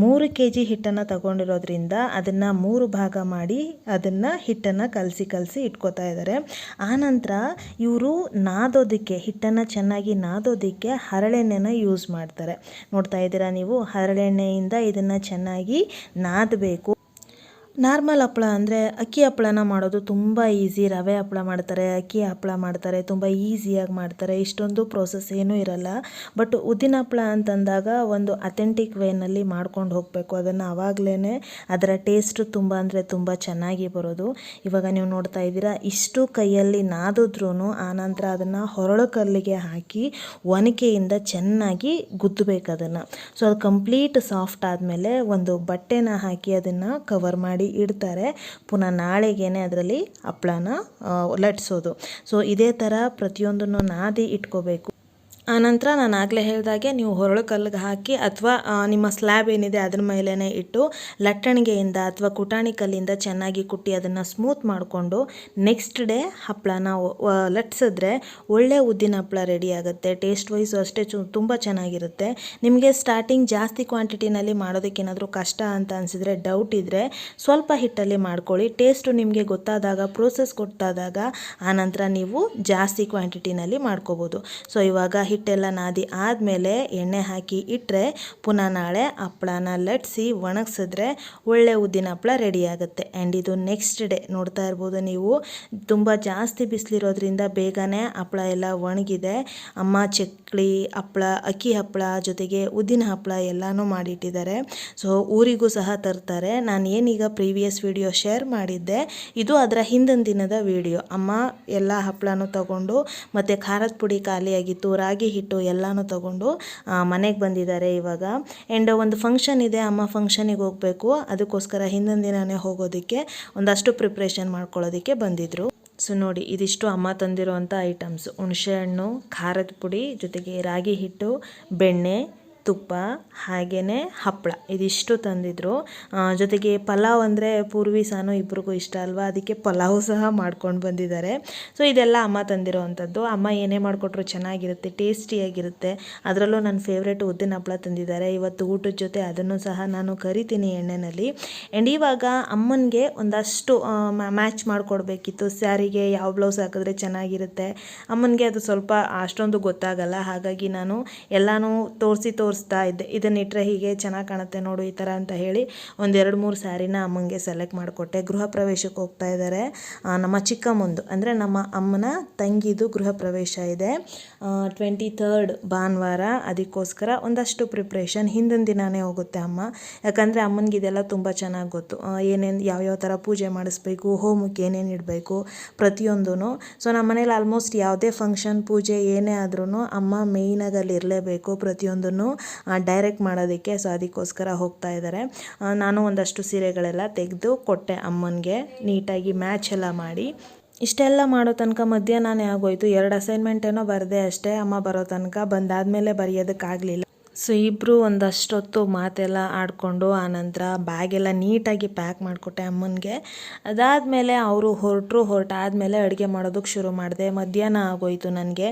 3 kg ಹಿಟ್ಟನ್ನು ತಗೊಂಡಿರೋದ್ರಿಂದ ಅದನ್ನು 3 ಭಾಗ ಮಾಡಿ ಅದನ್ನು ಹಿಟ್ಟನ್ನು ಕಲಸಿ ಇಟ್ಕೋತಾ ಇದ್ದಾರೆ. ಆನಂತರ ಇವರು ನಾದೋದಕ್ಕೆ, ಹಿಟ್ಟನ್ನು ಚೆನ್ನಾಗಿ ನಾದೋದಕ್ಕೆ ಹರಳೆಣ್ಣೆನ ಯೂಸ್ ಮಾಡ್ತಾರೆ. ನೋಡ್ತಾ ಇದ್ದೀರಾ ನೀವು, ಹರಳೆಣ್ಣೆಯಿಂದ ಇದನ್ನು ಚೆನ್ನಾಗಿ ನಾದಬೇಕು. ನಾರ್ಮಲ್ ಹಪ್ಪಳ ಅಂದರೆ ಅಕ್ಕಿ ಹಪ್ಪಳನ ಮಾಡೋದು ತುಂಬ ಈಸಿ. ರವೆ ಹಪ್ಪಳ ಮಾಡ್ತಾರೆ, ಅಕ್ಕಿ ಹಪ್ಪಳ ಮಾಡ್ತಾರೆ, ತುಂಬ ಈಸಿಯಾಗಿ ಮಾಡ್ತಾರೆ. ಇಷ್ಟೊಂದು ಪ್ರೋಸೆಸ್ ಏನೂ ಇರಲ್ಲ. ಬಟ್ ಉದ್ದಿನ ಹಪ್ಪಳ ಅಂತಂದಾಗ ಒಂದು ಅಥೆಂಟಿಕ್ ವೇನಲ್ಲಿ ಮಾಡ್ಕೊಂಡು ಹೋಗಬೇಕು. ಅದನ್ನು ಆವಾಗಲೇ ಅದರ ಟೇಸ್ಟು ತುಂಬ ಅಂದರೆ ತುಂಬ ಚೆನ್ನಾಗಿ ಬರೋದು. ಇವಾಗ ನೀವು ನೋಡ್ತಾ ಇದ್ದೀರಾ, ಇಷ್ಟು ಕೈಯಲ್ಲಿ ನಾದಿದ್ರೂ ಆನಂತರ ಅದನ್ನು ಹೊರಳು ಕಲ್ಲಿಗೆ ಹಾಕಿ ಒನಕೆಯಿಂದ ಚೆನ್ನಾಗಿ ಗುದ್ದಬೇಕು ಅದನ್ನು. ಸೊ ಅದು ಕಂಪ್ಲೀಟ್ ಸಾಫ್ಟ್ ಆದಮೇಲೆ ಒಂದು ಬಟ್ಟೆನ ಹಾಕಿ ಅದನ್ನು ಕವರ್ ಮಾಡಿ ಇಡ್ತಾರೆ. ಪುನಃ ನಾಳೆಗೇನೆ ಅದರಲ್ಲಿ ಹಪ್ಪಳನ ಲಟ್ಸೋದು. ಸೊ ಇದೇ ಥರ ಪ್ರತಿಯೊಂದನ್ನು ನಾದಿ ಇಟ್ಕೋಬೇಕು. ಆನಂತರ ನಾನು ಆಗಲೇ ಹೇಳಿದಾಗೆ ನೀವು ಹೊರಳು ಕಲ್ಲಿಗೆ ಹಾಕಿ ಅಥವಾ ನಿಮ್ಮ ಸ್ಲ್ಯಾಬ್ ಏನಿದೆ ಅದ್ರ ಮೇಲೇ ಇಟ್ಟು ಲಟ್ಟಣಿಗೆಯಿಂದ ಅಥವಾ ಕುಟಾಣಿ ಕಲ್ಲಿಂದ ಚೆನ್ನಾಗಿ ಕುಟ್ಟಿ ಅದನ್ನು ಸ್ಮೂತ್ ಮಾಡಿಕೊಂಡು ನೆಕ್ಸ್ಟ್ ಡೇ ಹಪ್ಪಳನ ಲಟ್ಸಿದ್ರೆ ಒಳ್ಳೆ ಉದ್ದಿನ ಹಪ್ಪಳ ರೆಡಿ ಆಗುತ್ತೆ. ಟೇಸ್ಟ್ ವೈಸು ಅಷ್ಟೇ ತುಂಬ ಚೆನ್ನಾಗಿರುತ್ತೆ. ನಿಮಗೆ ಸ್ಟಾರ್ಟಿಂಗ್ ಜಾಸ್ತಿ ಕ್ವಾಂಟಿಟಿನಲ್ಲಿ ಮಾಡೋದಕ್ಕೇನಾದರೂ ಕಷ್ಟ ಅಂತ ಅನಿಸಿದರೆ, ಡೌಟ್ ಇದ್ದರೆ ಸ್ವಲ್ಪ ಹಿಟ್ಟಲ್ಲಿ ಮಾಡ್ಕೊಳ್ಳಿ. ಟೇಸ್ಟು ನಿಮಗೆ ಗೊತ್ತಾದಾಗ, ಪ್ರೋಸೆಸ್ ಗೊತ್ತಾದಾಗ ಆನಂತರ ನೀವು ಜಾಸ್ತಿ ಕ್ವಾಂಟಿಟಿನಲ್ಲಿ ಮಾಡ್ಕೋಬೋದು. ಸೊ ಇವಾಗ ಹಿಟ್ಟೆಲ್ಲ ನಾದಿ ಆದಮೇಲೆ ಎಣ್ಣೆ ಹಾಕಿ ಇಟ್ಟರೆ ಪುನಃ ನಾಳೆ ಹಪ್ಪಳನ ಲಟ್ಸಿ ಒಣಗಿಸಿದ್ರೆ ಒಳ್ಳೆ ಉದ್ದಿನ ಹಪ್ಪಳ ರೆಡಿ ಆಗುತ್ತೆ. ಆ್ಯಂಡ್ ಇದು ನೆಕ್ಸ್ಟ್ ಡೇ ನೋಡ್ತಾ ಇರ್ಬೋದು ನೀವು, ತುಂಬ ಜಾಸ್ತಿ ಬಿಸಿಲಿರೋದ್ರಿಂದ ಬೇಗನೆ ಹಪ್ಪಳ ಎಲ್ಲ ಒಣಗಿದೆ. ಅಮ್ಮ ಚಕ್ಲಿ ಹಪ್ಪಳ, ಅಕ್ಕಿ ಹಪ್ಪಳ ಜೊತೆಗೆ ಉದ್ದಿನ ಹಪ್ಪಳ ಎಲ್ಲನೂ ಮಾಡಿಟ್ಟಿದ್ದಾರೆ. ಸೊ ಊರಿಗೂ ಸಹ ತರ್ತಾರೆ. ನಾನು ಏನೀಗ ಪ್ರೀವಿಯಸ್ ವಿಡಿಯೋ ಶೇರ್ ಮಾಡಿದ್ದೆ, ಇದು ಅದರ ಹಿಂದಿನ ದಿನದ ವಿಡಿಯೋ. ಅಮ್ಮ ಎಲ್ಲ ಹಪ್ಪಳನೂ ತಗೊಂಡು ಮತ್ತು ಖಾರದ ಪುಡಿ ಖಾಲಿಯಾಗಿತ್ತು, ರಾಗಿ ಹಿಟ್ಟು ಎಲ್ಲನೂ ತಗೊಂಡು ಮನೆಗೆ ಬಂದಿದ್ದಾರೆ ಇವಾಗ. ಆ್ಯಂಡ್ ಒಂದು ಫಂಕ್ಷನ್ ಇದೆ, ಅಮ್ಮ ಫಂಕ್ಷನಿಗೆ ಹೋಗಬೇಕು. ಅದಕ್ಕೋಸ್ಕರ ಹಿಂದಿನ ದಿನವೇ ಹೋಗೋದಕ್ಕೆ ಒಂದಷ್ಟು ಪ್ರಿಪ್ರೇಷನ್ ಮಾಡ್ಕೊಳ್ಳೋದಕ್ಕೆ ಬಂದಿದ್ದರು. ಸೊ ನೋಡಿ, ಇದಿಷ್ಟು ಅಮ್ಮ ತಂದಿರೋವಂಥ ಐಟಮ್ಸ್: ಹುಣಸೆಹಣ್ಣು, ಖಾರದ ಪುಡಿ, ಜೊತೆಗೆ ರಾಗಿ ಹಿಟ್ಟು, ಬೆಣ್ಣೆ, ತುಪ್ಪ, ಹಾಗೆಯೇ ಹಪ್ಪಳ, ಇದಿಷ್ಟು ತಂದಿದ್ರು. ಜೊತೆಗೆ ಪಲಾವ್ ಅಂದರೆ ಪೂರ್ವಿ ಸಾನು ಇಬ್ರಿಗೂ ಇಷ್ಟ ಅಲ್ವಾ, ಅದಕ್ಕೆ ಪಲಾವು ಸಹ ಮಾಡ್ಕೊಂಡು ಬಂದಿದ್ದಾರೆ. ಸೊ ಇದೆಲ್ಲ ಅಮ್ಮ ತಂದಿರೋವಂಥದ್ದು. ಅಮ್ಮ ಏನೇ ಮಾಡಿಕೊಟ್ರು ಚೆನ್ನಾಗಿರುತ್ತೆ, ಟೇಸ್ಟಿಯಾಗಿರುತ್ತೆ. ಅದರಲ್ಲೂ ನನ್ನ ಫೇವ್ರೇಟ್ ಉದ್ದಿನ ಹಪ್ಪಳ ತಂದಿದ್ದಾರೆ. ಇವತ್ತು ಊಟದ ಜೊತೆ ಅದನ್ನು ಸಹ ನಾನು ಕರಿತೀನಿ ಎಣ್ಣೆಯಲ್ಲಿ. ಆ್ಯಂಡ್ ಇವಾಗ ಅಮ್ಮನಿಗೆ ಒಂದಷ್ಟು ಮ್ಯಾಚ್ ಮಾಡಿಕೊಡ್ಬೇಕಿತ್ತು. ಸ್ಯಾರಿಗೆ ಯಾವ ಬ್ಲೌಸ್ ಹಾಕಿದ್ರೆ ಚೆನ್ನಾಗಿರುತ್ತೆ, ಅಮ್ಮನಿಗೆ ಅದು ಸ್ವಲ್ಪ ಅಷ್ಟೊಂದು ಗೊತ್ತಾಗಲ್ಲ. ಹಾಗಾಗಿ ನಾನು ಎಲ್ಲನೂ ತೋರಿಸ್ತಾ ಇದ್ದೆ. ಇದನ್ನಿಟ್ಟರೆ ಹೀಗೆ ಚೆನ್ನಾಗಿ ಕಾಣುತ್ತೆ ನೋಡು ಈ ಥರ ಅಂತ ಹೇಳಿ ಒಂದು 2-3 ಸ್ಯಾರಿನ ಅಮ್ಮನಿಗೆ ಸೆಲೆಕ್ಟ್ ಮಾಡಿಕೊಟ್ಟೆ. ಗೃಹ ಪ್ರವೇಶಕ್ಕೆ ಹೋಗ್ತಾ ಇದ್ದಾರೆ. ನಮ್ಮ ಚಿಕ್ಕಮ್ಮಂದು ಅಂದರೆ ನಮ್ಮ ಅಮ್ಮನ ತಂಗಿದು ಗೃಹ ಪ್ರವೇಶ ಇದೆ 23rd ಭಾನುವಾರ. ಅದಕ್ಕೋಸ್ಕರ ಒಂದಷ್ಟು ಪ್ರಿಪ್ರೇಷನ್ ಹಿಂದಿನ ದಿನವೇ ಹೋಗುತ್ತೆ ಅಮ್ಮ. ಯಾಕಂದರೆ ಅಮ್ಮನಿಗೆ ಇದೆಲ್ಲ ತುಂಬ ಚೆನ್ನಾಗಿ ಗೊತ್ತು. ಯಾವ್ಯಾವ ಥರ ಪೂಜೆ ಮಾಡಿಸ್ಬೇಕು, ಹೋಮಕ್ಕೆ ಏನೇನು ಇಡಬೇಕು ಪ್ರತಿಯೊಂದೂ. ಸೊ ನಮ್ಮ ಮನೇಲಿ ಆಲ್ಮೋಸ್ಟ್ ಯಾವುದೇ ಫಂಕ್ಷನ್, ಪೂಜೆ ಏನೇ ಆದ್ರೂ ಅಮ್ಮ ಮೇಯ್ನಾಗಿ ಅಲ್ಲಿ ಇರಲೇಬೇಕು, ಪ್ರತಿಯೊಂದನ್ನು ಡೈರೆಕ್ಟ್ ಮಾಡೋದಕ್ಕೆ. ಸೊ ಅದಕ್ಕೋಸ್ಕರ ಹೋಗ್ತಾ ಇದ್ದಾರೆ. ನಾನು ಒಂದಷ್ಟು ಸೀರೆಗಳೆಲ್ಲ ತೆಗೆದು ಕೊಟ್ಟೆ ಅಮ್ಮನಿಗೆ, ನೀಟಾಗಿ ಮ್ಯಾಚ್ ಎಲ್ಲ ಮಾಡಿ. ಇಷ್ಟೆಲ್ಲ ಮಾಡೋ ತನಕ ಮಧ್ಯಾಹ್ನನೇ ಆಗೋಯ್ತು. 2 ಅಸೈನ್ಮೆಂಟ್ ಏನೋ ಬರೆದೆ ಅಷ್ಟೇ. ಅಮ್ಮ ಬರೋ ತನಕ, ಬಂದಾದಮೇಲೆ ಬರೆಯೋದಕ್ಕಾಗಲಿಲ್ಲ. ಸೊ ಇಬ್ಬರು ಒಂದಷ್ಟೊತ್ತು ಮಾತೆಲ್ಲ ಆಡಿಕೊಂಡು ಆನಂತರ ಬ್ಯಾಗೆಲ್ಲ ನೀಟಾಗಿ ಪ್ಯಾಕ್ ಮಾಡಿಕೊಟ್ಟೆ ಅಮ್ಮನಿಗೆ. ಅದಾದಮೇಲೆ ಅವರು ಹೊರಟಾದಮೇಲೆ ಅಡುಗೆ ಮಾಡೋದಕ್ಕೆ ಶುರು ಮಾಡಿದೆ. ಮಧ್ಯಾಹ್ನ ಆಗೋಯಿತು ನನಗೆ.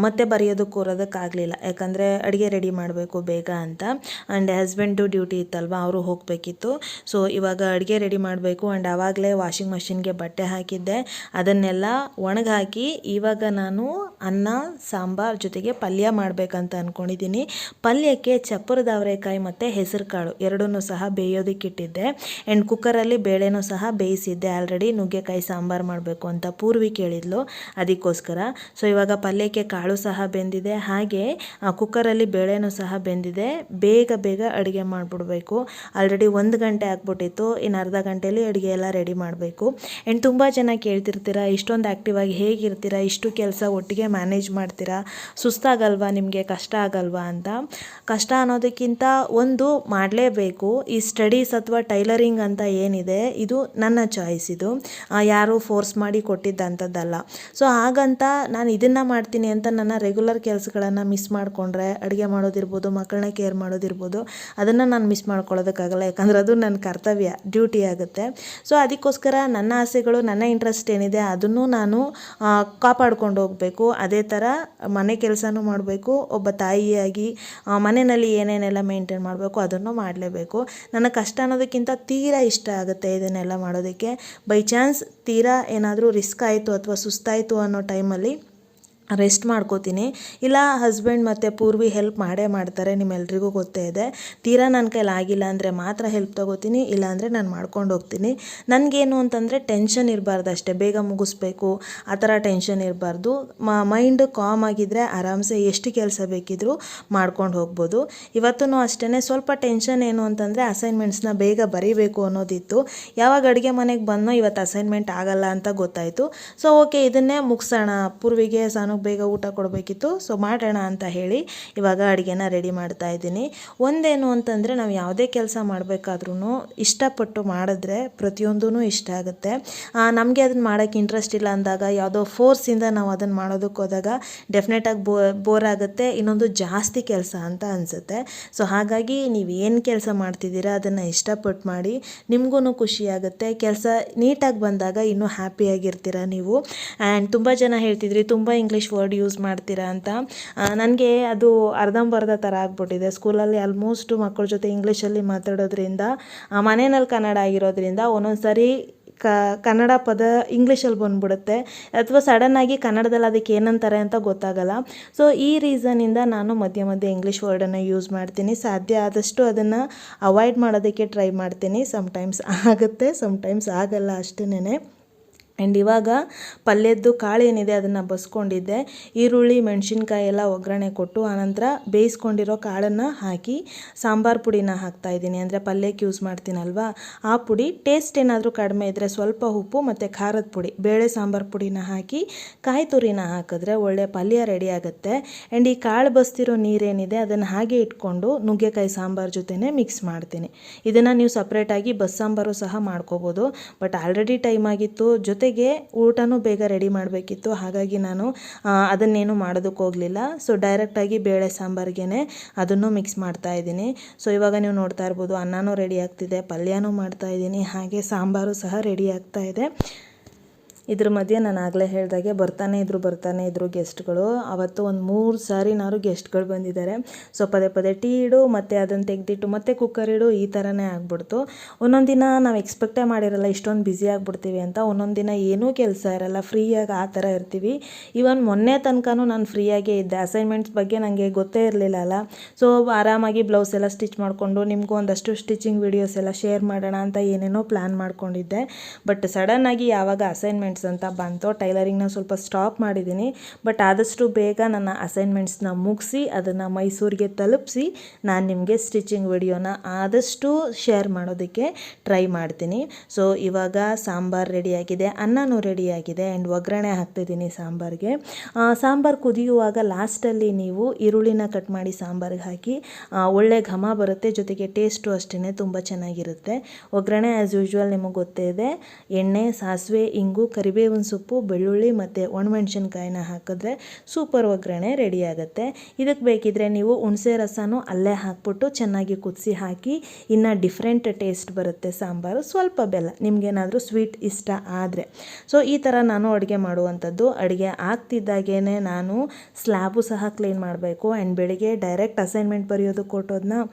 ಮತ್ತೆ ಬರೆಯೋದಕ್ಕೆ ಕೂರೋದಕ್ಕಾಗಲಿಲ್ಲ, ಯಾಕಂದರೆ ಅಡುಗೆ ರೆಡಿ ಮಾಡಬೇಕು ಬೇಗ ಅಂತ. ಆ್ಯಂಡ್ ಹಸ್ಬೆಂಡು ಡ್ಯೂಟಿ ಇತ್ತಲ್ವ, ಅವರು ಹೋಗಬೇಕಿತ್ತು. ಸೊ ಇವಾಗ ಅಡುಗೆ ರೆಡಿ ಮಾಡಬೇಕು. ಆ್ಯಂಡ್ ಆವಾಗಲೇ ವಾಷಿಂಗ್ ಮಷಿನ್ಗೆ ಬಟ್ಟೆ ಹಾಕಿದ್ದೆ, ಅದನ್ನೆಲ್ಲ ಒಣಗಿ ಹಾಕಿ ಇವಾಗ ನಾನು ಅನ್ನ ಸಾಂಬಾರ್ ಜೊತೆಗೆ ಪಲ್ಯ ಮಾಡಬೇಕಂತ ಅಂದ್ಕೊಂಡಿದ್ದೀನಿ. ಪಲ್ಯಕ್ಕೆ ಚಪ್ಪರದ ಅವರೆಕಾಯಿ ಮತ್ತು ಹೆಸರು ಕಾಳು ಎರಡನ್ನೂ ಸಹ ಬೇಯೋದಕ್ಕೆ ಇಟ್ಟಿದ್ದೆ. ಆ್ಯಂಡ್ ಕುಕ್ಕರಲ್ಲಿ ಬೇಳೆನೂ ಸಹ ಬೇಯಿಸಿದ್ದೆ ಆಲ್ರೆಡಿ. ನುಗ್ಗೆಕಾಯಿ ಸಾಂಬಾರು ಮಾಡಬೇಕು ಅಂತ ಪೂರ್ವಿ ಕೇಳಿದ್ಲು, ಅದಕ್ಕೋಸ್ಕರ. ಸೊ ಇವಾಗ ಪಲ್ಯಕ್ಕೆ ಕಾಳು ಸಹ ಬೆಂದಿದೆ, ಹಾಗೆ ಕುಕ್ಕರಲ್ಲಿ ಬೇಳೆನೂ ಸಹ ಬೆಂದಿದೆ. ಬೇಗ ಬೇಗ ಅಡುಗೆ ಮಾಡಿಬಿಡ್ಬೇಕು. ಆಲ್ರೆಡಿ 1 ಗಂಟೆ ಆಗ್ಬಿಟ್ಟಿತ್ತು, ಇನ್ನು ಅರ್ಧ ಗಂಟೆಯಲ್ಲಿ ಅಡುಗೆ ಎಲ್ಲ ರೆಡಿ ಮಾಡಬೇಕು. ಆ್ಯಂಡ್ ತುಂಬ ಜನ ಕೇಳ್ತಿರ್ತೀರಾ, ಇಷ್ಟೊಂದು ಆ್ಯಕ್ಟಿವ್ ಆಗಿ ಹೇಗಿರ್ತೀರಾ, ಇಷ್ಟು ಕೆಲಸ ಒಟ್ಟಿಗೆ ಮ್ಯಾನೇಜ್ ಮಾಡ್ತೀರಾ, ಸುಸ್ತಾಗಲ್ವಾ ನಿಮಗೆ, ಕಷ್ಟ ಆಗಲ್ವಾ ಅಂತ. ಕಷ್ಟ ಅನ್ನೋದಕ್ಕಿಂತ ಒಂದು ಮಾಡಲೇಬೇಕು. ಈ ಸ್ಟಡೀಸ್ ಅಥವಾ ಟೈಲರಿಂಗ್ ಅಂತ ಏನಿದೆ, ಇದು ನನ್ನ ಚಾಯ್ಸ್. ಇದು ಯಾರು ಫೋರ್ಸ್ ಮಾಡಿ ಕೊಟ್ಟಿದ್ದಂಥದ್ದಲ್ಲ. ಸೊ ಹಾಗಂತ ನಾನು ಇದನ್ನು ಮಾಡ್ತೀನಿ ಅಂತ ನನ್ನ ರೆಗ್ಯುಲರ್ ಕೆಲಸಗಳನ್ನು ಮಿಸ್ ಮಾಡಿಕೊಂಡ್ರೆ, ಅಡುಗೆ ಮಾಡೋದಿರ್ಬೋದು, ಮಕ್ಕಳನ್ನ ಕೇರ್ ಮಾಡೋದಿರ್ಬೋದು, ಅದನ್ನು ನಾನು ಮಿಸ್ ಮಾಡ್ಕೊಳ್ಳೋದಕ್ಕಾಗಲ್ಲ. ಯಾಕಂದರೆ ಅದು ನನ್ನ ಕರ್ತವ್ಯ, ಡ್ಯೂಟಿ ಆಗುತ್ತೆ. ಸೊ ಅದಕ್ಕೋಸ್ಕರ ನನ್ನ ಆಸೆಗಳು, ನನ್ನ ಇಂಟ್ರೆಸ್ಟ್ ಏನಿದೆ ಅದನ್ನು ನಾನು ಕಾಪಾಡ್ಕೊಂಡು ಹೋಗಬೇಕು. ಅದೇ ಥರ ಮನೆ ಕೆಲಸನೂ ಮಾಡಬೇಕು. ಒಬ್ಬ ತಾಯಿಯಾಗಿ ಮನೆಯಲ್ಲಿ ಏನೇನೆಲ್ಲ ಮೇಂಟೈನ್ ಮಾಡಬೇಕು ಅದನ್ನು ಮಾಡಲೇಬೇಕು. ನನಗೆ ಕಷ್ಟ ಅನ್ನೋದಕ್ಕಿಂತ ತೀರಾ ಇಷ್ಟ ಆಗುತ್ತೆ ಇದನ್ನೆಲ್ಲ ಮಾಡೋದಕ್ಕೆ. ಬೈ ಚಾನ್ಸ್ ತೀರಾ ಏನಾದರೂ ರಿಸ್ಕ್ ಆಯಿತು ಅಥವಾ ಸುಸ್ತಾಯಿತು ಅನ್ನೋ ಟೈಮಲ್ಲಿ ರೆಸ್ಟ್ ಮಾಡ್ಕೋತೀನಿ. ಇಲ್ಲ ಹಸ್ಬೆಂಡ್ ಮತ್ತು ಪೂರ್ವಿ ಹೆಲ್ಪ್ ಮಾಡೇ ಮಾಡ್ತಾರೆ, ನಿಮ್ಮೆಲ್ರಿಗೂ ಗೊತ್ತೇ ಇದೆ. ತೀರಾ ನನ್ನ ಕೈಲಿ ಆಗಿಲ್ಲ ಅಂದರೆ ಮಾತ್ರ ಹೆಲ್ಪ್ ತೊಗೋತೀನಿ, ಇಲ್ಲಾಂದರೆ ನಾನು ಮಾಡ್ಕೊಂಡು ಹೋಗ್ತೀನಿ. ನನಗೇನು ಅಂತಂದರೆ ಟೆನ್ಷನ್ ಇರಬಾರ್ದು ಅಷ್ಟೇ, ಬೇಗ ಮುಗಿಸ್ಬೇಕು ಆ ಥರ ಟೆನ್ಷನ್ ಇರಬಾರ್ದು. ಮೈಂಡ್ ಕಾಮ್ ಆಗಿದ್ದರೆ ಆರಾಮ್ಸೆ ಎಷ್ಟು ಕೆಲಸ ಬೇಕಿದ್ರೂ ಮಾಡ್ಕೊಂಡು ಹೋಗ್ಬೋದು. ಇವತ್ತೂ ಅಷ್ಟೇ ಸ್ವಲ್ಪ ಟೆನ್ಷನ್ ಏನು ಅಂತಂದರೆ ಅಸೈನ್ಮೆಂಟ್ಸ್ನ ಬೇಗ ಬರೀಬೇಕು ಅನ್ನೋದಿತ್ತು. ಯಾವಾಗ ಅಡುಗೆ ಮನೆಗೆ ಬಂದೋ ಇವತ್ತು ಅಸೈನ್ಮೆಂಟ್ ಆಗಲ್ಲ ಅಂತ ಗೊತ್ತಾಯಿತು. ಸೊ ಓಕೆ, ಇದನ್ನೇ ಮುಗಿಸೋಣ, ಪೂರ್ವಿಗೆ ಸಾನು ಬೇಗ ಊಟ ಕೊಡಬೇಕಿತ್ತು, ಸೊ ಮಾಡೋಣ ಅಂತ ಹೇಳಿ ಇವಾಗ ಅಡುಗೆನ ರೆಡಿ ಮಾಡ್ತಾ ಇದ್ದೀನಿ. ಒಂದೇನು ಅಂತಂದರೆ, ನಾವು ಯಾವುದೇ ಕೆಲಸ ಮಾಡಬೇಕಾದ್ರೂ ಇಷ್ಟಪಟ್ಟು ಮಾಡಿದ್ರೆ ಪ್ರತಿಯೊಂದೂ ಇಷ್ಟ ಆಗುತ್ತೆ. ನಮಗೆ ಅದನ್ನು ಮಾಡೋಕ್ಕೆ ಇಂಟ್ರೆಸ್ಟ್ ಇಲ್ಲ ಅಂದಾಗ, ಯಾವುದೋ ಫೋರ್ಸಿಂದ ನಾವು ಅದನ್ನು ಮಾಡೋದಕ್ಕೆ ಹೋದಾಗ ಡೆಫಿನೆಟಾಗಿ ಬೋರ್ ಆಗುತ್ತೆ, ಇನ್ನೊಂದು ಜಾಸ್ತಿ ಕೆಲಸ ಅಂತ ಅನಿಸುತ್ತೆ. ಸೊ ಹಾಗಾಗಿ ನೀವು ಏನು ಕೆಲಸ ಮಾಡ್ತಿದ್ದೀರಾ ಅದನ್ನು ಇಷ್ಟಪಟ್ಟು ಮಾಡಿ, ನಿಮಗೂ ಖುಷಿ ಆಗುತ್ತೆ. ಕೆಲಸ ನೀಟಾಗಿ ಬಂದಾಗ ಇನ್ನೂ ಹ್ಯಾಪಿಯಾಗಿರ್ತೀರ ನೀವು. ಆ್ಯಂಡ್ ತುಂಬ ಜನ ಹೇಳ್ತಿದ್ರಿ ತುಂಬ ಇಂಗ್ಲೀಷ್ ವರ್ಡ್ ಯೂಸ್ ಮಾಡ್ತೀರಾ ಅಂತ. ನನಗೆ ಅದು ಅರ್ಧಂಬರ್ಧ ಥರ ಆಗ್ಬಿಟ್ಟಿದೆ. ಸ್ಕೂಲಲ್ಲಿ ಆಲ್ಮೋಸ್ಟ್ ಮಕ್ಕಳ ಜೊತೆ ಇಂಗ್ಲೀಷಲ್ಲಿ ಮಾತಾಡೋದ್ರಿಂದ, ಮನೆಯಲ್ಲಿ ಕನ್ನಡ ಆಗಿರೋದ್ರಿಂದ ಒಂದೊಂದು ಸಾರಿ ಕನ್ನಡ ಪದ ಇಂಗ್ಲೀಷಲ್ಲಿ ಬಂದ್ಬಿಡುತ್ತೆ, ಅಥವಾ ಸಡನ್ನಾಗಿ ಕನ್ನಡದಲ್ಲಿ ಅದಕ್ಕೆ ಏನಂತಾರೆ ಅಂತ ಗೊತ್ತಾಗಲ್ಲ. ಸೊ ಈ ರೀಸನಿಂದ ನಾನು ಮಧ್ಯೆ ಮಧ್ಯೆ ಇಂಗ್ಲೀಷ್ ವರ್ಡನ್ನು ಯೂಸ್ ಮಾಡ್ತೀನಿ. ಸಾಧ್ಯ ಆದಷ್ಟು ಅದನ್ನು ಅವಾಯ್ಡ್ ಮಾಡೋದಕ್ಕೆ ಟ್ರೈ ಮಾಡ್ತೀನಿ. ಸಮ್ಟೈಮ್ಸ್ ಆಗುತ್ತೆ, ಸಮ್ಟೈಮ್ಸ್ ಆಗಲ್ಲ ಅಷ್ಟೇನೆ. ಆ್ಯಂಡ್ ಇವಾಗ ಪಲ್ಯದ್ದು ಕಾಳು ಏನಿದೆ ಅದನ್ನು ಬಸ್ಕೊಂಡಿದ್ದೆ. ಈರುಳ್ಳಿ ಮೆಣಸಿನ್ಕಾಯಿ ಎಲ್ಲ ಒಗ್ಗರಣೆ ಕೊಟ್ಟು ಆನಂತರ ಬೇಯಿಸ್ಕೊಂಡಿರೋ ಕಾಳನ್ನು ಹಾಕಿ ಸಾಂಬಾರು ಪುಡಿನ ಹಾಕ್ತಾಯಿದ್ದೀನಿ. ಅಂದರೆ ಪಲ್ಯಕ್ಕೆ ಯೂಸ್ ಮಾಡ್ತೀನಲ್ವ ಆ ಪುಡಿ. ಟೇಸ್ಟ್ ಏನಾದರೂ ಕಡಿಮೆ ಇದ್ದರೆ ಸ್ವಲ್ಪ ಉಪ್ಪು ಮತ್ತು ಖಾರದ ಪುಡಿ, ಬೇಳೆ ಸಾಂಬಾರು ಪುಡಿನ ಹಾಕಿ ಕಾಯಿ ತುರಿನ ಹಾಕಿದ್ರೆ ಒಳ್ಳೆ ಪಲ್ಯ ರೆಡಿ ಆಗುತ್ತೆ. ಆ್ಯಂಡ್ ಈ ಕಾಳು ಬಸ್ತಿರೋ ನೀರೇನಿದೆ ಅದನ್ನು ಹಾಗೆ ಇಟ್ಕೊಂಡು ನುಗ್ಗೆಕಾಯಿ ಸಾಂಬಾರು ಜೊತೆನೇ ಮಿಕ್ಸ್ ಮಾಡ್ತೀನಿ. ಇದನ್ನು ನೀವು ಸಪ್ರೇಟಾಗಿ ಬಸ್ಸಾಂಬಾರು ಸಹ ಮಾಡ್ಕೋಬೋದು. ಬಟ್ ಆಲ್ರೆಡಿ ಟೈಮ್ ಆಗಿತ್ತು, ಜೊತೆಗೆ ಊಟನೂ ಬೇಗ ರೆಡಿ ಮಾಡಬೇಕಿತ್ತು. ಹಾಗಾಗಿ ನಾನು ಅದನ್ನೇನು ಮಾಡೋದಕ್ಕೆ ಹೋಗಲಿಲ್ಲ. ಸೊ ಡೈರೆಕ್ಟಾಗಿ ಬೇಳೆ ಸಾಂಬಾರಿಗೇ ಅದನ್ನು ಮಿಕ್ಸ್ ಮಾಡ್ತಾ ಇದ್ದೀನಿ. ಸೊ ಇವಾಗ ನೀವು ನೋಡ್ತಾ ಇರ್ಬೋದು, ಅನ್ನನೂ ರೆಡಿ ಆಗ್ತಿದೆ, ಪಲ್ಯನೂ ಮಾಡ್ತಾ ಇದ್ದೀನಿ, ಹಾಗೆ ಸಾಂಬಾರು ಸಹ ರೆಡಿ ಆಗ್ತಾ ಇದೆ. ಇದ್ರ ಮಧ್ಯೆ ನಾನು ಆಗಲೇ ಹೇಳಿದಾಗೆ ಬರ್ತಾನೆ ಇದ್ರು ಗೆಸ್ಟ್ಗಳು. ಅವತ್ತು ಒಂದು 3 ಸಾರಿನಾರು ಗೆಸ್ಟ್ಗಳು ಬಂದಿದ್ದಾರೆ. ಸೊ ಪದೇ ಟೀ ಇಡು, ಮತ್ತು ಅದನ್ನು ತೆಗೆದಿಟ್ಟು ಮತ್ತೆ ಕುಕ್ಕರ್ ಇಡು, ಈ ಥರನೇ ಆಗ್ಬಿಡ್ತು. ಒಂದೊಂದು ದಿನ ನಾವು ಎಕ್ಸ್ಪೆಕ್ಟೇ ಮಾಡಿರಲ್ಲ ಇಷ್ಟೊಂದು ಬ್ಯುಸಿ ಆಗಿಬಿಡ್ತೀವಿ ಅಂತ. ಒಂದೊಂದು ದಿನ ಏನೂ ಕೆಲಸ ಇರಲ್ಲ, ಫ್ರೀಯಾಗಿ ಆ ಥರ ಇರ್ತೀವಿ. ಇವನ್ ಮೊನ್ನೆ ತನಕನೂ ನಾನು ಫ್ರೀಯಾಗೇ ಇದ್ದೆ. ಅಸೈನ್ಮೆಂಟ್ಸ್ ಬಗ್ಗೆ ನನಗೆ ಗೊತ್ತೇ ಇರಲಿಲ್ಲ ಅಲ್ಲ. ಸೊ ಆರಾಮಾಗಿ ಬ್ಲೌಸ್ ಎಲ್ಲ ಸ್ಟಿಚ್ ಮಾಡಿಕೊಂಡು ನಿಮಗೂ ಒಂದಷ್ಟು ಸ್ಟಿಚಿಂಗ್ ವೀಡಿಯೋಸ್ ಎಲ್ಲ ಶೇರ್ ಮಾಡೋಣ ಅಂತ ಏನೇನೋ ಪ್ಲ್ಯಾನ್ ಮಾಡ್ಕೊಂಡಿದ್ದೆ. ಬಟ್ ಸಡನ್ನಾಗಿ ಯಾವಾಗ ಅಸೈನ್ಮೆಂಟ್ಸ್ ಅಂತ ಬಂತು, ಟೈಲರಿಂಗ್ನ ಸ್ವಲ್ಪ ಸ್ಟಾಪ್ ಮಾಡಿದ್ದೀನಿ. ಬಟ್ ಆದಷ್ಟು ಬೇಗ ನನ್ನ ಅಸೈನ್ಮೆಂಟ್ಸ್ನ ಮುಗಿಸಿ ಅದನ್ನು ಮೈಸೂರಿಗೆ ತಲುಪಿಸಿ ನಾನು ನಿಮಗೆ ಸ್ಟಿಚಿಂಗ್ ವಿಡಿಯೋನ ಆದಷ್ಟು ಶೇರ್ ಮಾಡೋದಕ್ಕೆ ಟ್ರೈ ಮಾಡ್ತೀನಿ. ಸೊ ಇವಾಗ ಸಾಂಬಾರು ರೆಡಿಯಾಗಿದೆ, ಅನ್ನನೂ ರೆಡಿಯಾಗಿದೆ, ಆ್ಯಂಡ್ ಒಗ್ಗರಣೆ ಹಾಕ್ತಿದ್ದೀನಿ ಸಾಂಬಾರಿಗೆ. ಸಾಂಬಾರು ಕುದಿಯುವಾಗ ಲಾಸ್ಟಲ್ಲಿ ನೀವು ಈರುಳ್ಳಿನ ಕಟ್ ಮಾಡಿ ಸಾಂಬಾರಿಗೆ ಹಾಕಿ ಒಳ್ಳೆ ಘಮ ಬರುತ್ತೆ, ಜೊತೆಗೆ ಟೇಸ್ಟು ಅಷ್ಟೇ ತುಂಬ ಚೆನ್ನಾಗಿರುತ್ತೆ. ಒಗ್ಗರಣೆ ಆ್ಯಸ್ ಯೂಶ್ವಲ್ ನಿಮಗೆ ಗೊತ್ತೇ ಇದೆ, ಎಣ್ಣೆ, ಸಾಸಿವೆ, ಇಂಗು, ಕರಿಬೇವಿನ ಸೊಪ್ಪು, ಬೆಳ್ಳುಳ್ಳಿ ಮತ್ತು ಒಣಮೆಣಸಿನ್ಕಾಯಿನ ಹಾಕಿದ್ರೆ ಸೂಪರ್ ಒಗ್ಗರಣೆ ರೆಡಿ ಆಗುತ್ತೆ. ಇದಕ್ಕೆ ಬೇಕಿದ್ರೆ ನೀವು ಹುಣಸೆ ರಸನೂ ಅಲ್ಲೇ ಹಾಕ್ಬಿಟ್ಟು ಚೆನ್ನಾಗಿ ಕುದಿಸಿ ಹಾಕಿ, ಇನ್ನು ಡಿಫ್ರೆಂಟ್ ಟೇಸ್ಟ್ ಬರುತ್ತೆ ಸಾಂಬಾರು. ಸ್ವಲ್ಪ ಬೆಲ್ಲ, ನಿಮಗೇನಾದರೂ ಸ್ವೀಟ್ ಇಷ್ಟ ಆದರೆ. ಸೊ ಈ ಥರ ನಾನು ಅಡುಗೆ ಮಾಡುವಂಥದ್ದು. ಅಡುಗೆ ಆಗ್ತಿದ್ದಾಗೇ ನಾನು ಸ್ಲ್ಯಾಬು ಸಹ ಕ್ಲೀನ್ ಮಾಡಬೇಕು. ಆ್ಯಂಡ್ ಬೆಳಿಗ್ಗೆ ಡೈರೆಕ್ಟ್ ಅಸೈನ್ಮೆಂಟ್ ಬರೆಯೋದಕ್ಕೆ ಕೊಟ್ಟೋದನ್ನ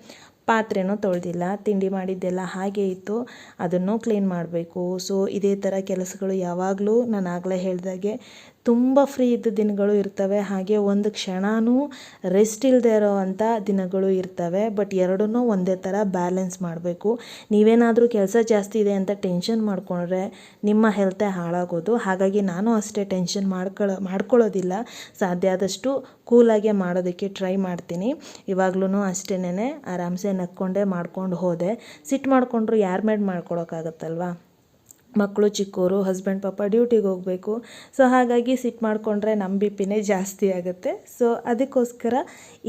ಪಾತ್ರೆನೂ ತೊಳೆದಿಲ್ಲ, ತಿಂಡಿ ಮಾಡಿದ್ದೆಲ್ಲ ಹಾಗೆ ಇತ್ತು, ಅದನ್ನು ಕ್ಲೀನ್ ಮಾಡಬೇಕು. ಸೊ ಇದೇ ಥರ ಕೆಲಸಗಳು ಯಾವಾಗಲೂ ನಾನು ಆಗಲೇ ಹೇಳಿದಾಗೆ ತುಂಬ ಫ್ರೀ ಇದ್ದ ದಿನಗಳು ಇರ್ತವೆ, ಹಾಗೆ ಒಂದು ಕ್ಷಣವೂ ರೆಸ್ಟ್ ಇಲ್ಲದೆ ಇರೋವಂಥ ದಿನಗಳು ಇರ್ತವೆ. ಬಟ್ ಎರಡನ್ನೂ ಒಂದೇ ಥರ ಬ್ಯಾಲೆನ್ಸ್ ಮಾಡಬೇಕು. ನೀವೇನಾದರೂ ಕೆಲಸ ಜಾಸ್ತಿ ಇದೆ ಅಂತ ಟೆನ್ಷನ್ ಮಾಡಿಕೊಂಡ್ರೆ ನಿಮ್ಮ ಹೆಲ್ತೇ ಹಾಳಾಗೋದು. ಹಾಗಾಗಿ ನಾನು ಅಷ್ಟೇ ಟೆನ್ಷನ್ ಮಾಡ್ಕೊಳ್ಳೋದಿಲ್ಲ. ಸಾಧ್ಯ ಆದಷ್ಟು ಕೂಲಾಗೆ ಮಾಡೋದಕ್ಕೆ ಟ್ರೈ ಮಾಡ್ತೀನಿ. ಇವಾಗ್ಲೂ ಅಷ್ಟೇನೆ ಆರಾಮ್ಸೆ ನಕ್ಕೊಂಡೇ ಮಾಡ್ಕೊಂಡು ಹೋದೆ. ಸಿಟ್ಟು ಮಾಡಿಕೊಂಡ್ರು ಯಾರ ಮೇಲೆ ಮಾಡ್ಕೊಳಕ್ಕಾಗತ್ತಲ್ವ. ಮಕ್ಕಳು ಚಿಕ್ಕವರು, ಹಸ್ಬೆಂಡ್ ಪಾಪ ಡ್ಯೂಟಿಗೆ ಹೋಗಬೇಕು. ಸೊ ಹಾಗಾಗಿ ಸಿಟ್ಟು ಮಾಡಿಕೊಂಡ್ರೆ ನಮ್ಮ ಬಿ ಪಿನೇ ಜಾಸ್ತಿ ಆಗುತ್ತೆ. ಸೊ ಅದಕ್ಕೋಸ್ಕರ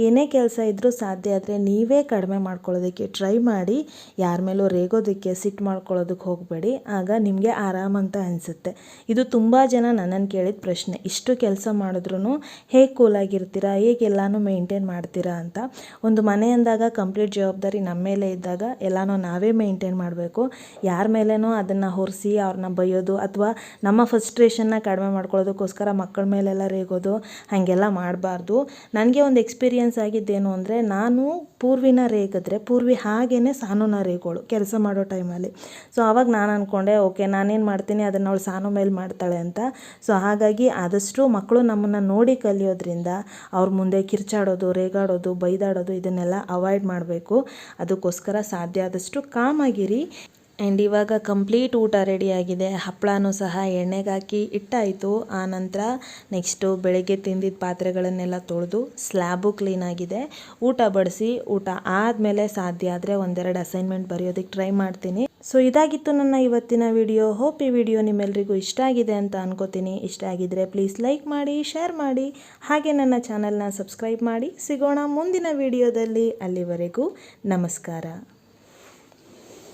ಏನೇ ಕೆಲಸ ಇದ್ದರೂ ಸಾಧ್ಯ ಆದರೆ ನೀವೇ ಕಡಿಮೆ ಮಾಡ್ಕೊಳ್ಳೋದಕ್ಕೆ ಟ್ರೈ ಮಾಡಿ. ಯಾರ ಮೇಲೂ ರೇಗೋದಕ್ಕೆ, ಸಿಟ್ಟು ಮಾಡ್ಕೊಳ್ಳೋದಕ್ಕೆ ಹೋಗಬೇಡಿ. ಆಗ ನಿಮಗೆ ಆರಾಮಂತ ಅನಿಸುತ್ತೆ. ಇದು ತುಂಬ ಜನ ನನ್ನನ್ನು ಕೇಳಿದ ಪ್ರಶ್ನೆ, ಇಷ್ಟು ಕೆಲಸ ಮಾಡಿದ್ರೂ ಹೇಗೆ ಕೂಲಾಗಿರ್ತೀರಾ, ಹೇಗೆ ಎಲ್ಲನೂ ಮೇಂಟೈನ್ ಮಾಡ್ತೀರಾ ಅಂತ. ಒಂದು ಮನೆ ಅಂದಾಗ ಕಂಪ್ಲೀಟ್ ಜವಾಬ್ದಾರಿ ನಮ್ಮ ಮೇಲೆ ಇದ್ದಾಗ ಎಲ್ಲನೂ ನಾವೇ ಮೇಂಟೈನ್ ಮಾಡಬೇಕು. ಯಾರ ಮೇಲೇನೋ ಅದನ್ನು ಹೊರಿಸಿ ಅವ್ರನ್ನ ಬೈಯೋದು ಅಥವಾ ನಮ್ಮ ಫ್ರಸ್ಟ್ರೇಷನ್ನ ಕಡಿಮೆ ಮಾಡ್ಕೊಳ್ಳೋದಕ್ಕೋಸ್ಕರ ಮಕ್ಕಳ ಮೇಲೆಲ್ಲ ರೇಗೋದು ಹಾಗೆಲ್ಲ ಮಾಡಬಾರ್ದು. ನನಗೆ ಒಂದು ಎಕ್ಸ್ಪೀರಿಯೆನ್ಸ್ ಆಗಿದ್ದೇನು ಅಂದರೆ, ನಾನು ಪೂರ್ವಿನ ರೇಗಿದ್ರೆ ಪೂರ್ವಿ ಹಾಗೇ ಸಾನುನ ರೇಗೋಳು ಕೆಲಸ ಮಾಡೋ ಟೈಮಲ್ಲಿ. ಸೊ ಆವಾಗ ನಾನು ಅಂದ್ಕೊಂಡೆ, ಓಕೆ ನಾನೇನು ಮಾಡ್ತೀನಿ ಅದನ್ನು ಅವಳು ಸಾನು ಮೇಲೆ ಮಾಡ್ತಾಳೆ ಅಂತ. ಸೊ ಹಾಗಾಗಿ ಆದಷ್ಟು ಮಕ್ಕಳು ನಮ್ಮನ್ನು ನೋಡಿ ಕಲಿಯೋದ್ರಿಂದ ಅವ್ರ ಮುಂದೆ ಕಿರ್ಚಾಡೋದು, ರೇಗಾಡೋದು, ಬೈದಾಡೋದು ಇದನ್ನೆಲ್ಲ ಅವಾಯ್ಡ್ ಮಾಡಬೇಕು. ಅದಕ್ಕೋಸ್ಕರ ಸಾಧ್ಯ ಆದಷ್ಟು ಕಾಮಾಗಿರಿ. ಆ್ಯಂಡ್ ಇವಾಗ ಕಂಪ್ಲೀಟ್ ಊಟ ರೆಡಿಯಾಗಿದೆ. ಹಪ್ಪಳನೂ ಸಹ ಎಣ್ಣೆಗೆ ಹಾಕಿ ಇಟ್ಟಾಯಿತು. ಆನಂತರ ನೆಕ್ಸ್ಟು ಬೆಳಗ್ಗೆ ತಿಂದಿದ್ದ ಪಾತ್ರೆಗಳನ್ನೆಲ್ಲ ತೊಳೆದು ಸ್ಲ್ಯಾಬು ಕ್ಲೀನಾಗಿದೆ. ಊಟ ಬಡಿಸಿ, ಊಟ ಆದಮೇಲೆ ಸಾಧ್ಯ ಆದರೆ ಒಂದೆರಡು ಅಸೈನ್ಮೆಂಟ್ ಬರೆಯೋದಕ್ಕೆ ಟ್ರೈ ಮಾಡ್ತೀನಿ. ಸೊ ಇದಾಗಿತ್ತು ನನ್ನ ಇವತ್ತಿನ ವಿಡಿಯೋ. ಹೋಪ್ ಈ ವಿಡಿಯೋ ನಿಮ್ಮೆಲ್ಲರಿಗೂ ಇಷ್ಟ ಆಗಿದೆ ಅಂತ ಅನ್ಕೋತೀನಿ. ಇಷ್ಟ ಆಗಿದ್ದರೆ ಪ್ಲೀಸ್ ಲೈಕ್ ಮಾಡಿ, ಶೇರ್ ಮಾಡಿ, ಹಾಗೆ ನನ್ನ ಚಾನಲ್ನ ಸಬ್ಸ್ಕ್ರೈಬ್ ಮಾಡಿ. ಸಿಗೋಣ ಮುಂದಿನ ವಿಡಿಯೋದಲ್ಲಿ. ಅಲ್ಲಿವರೆಗೂ ನಮಸ್ಕಾರ.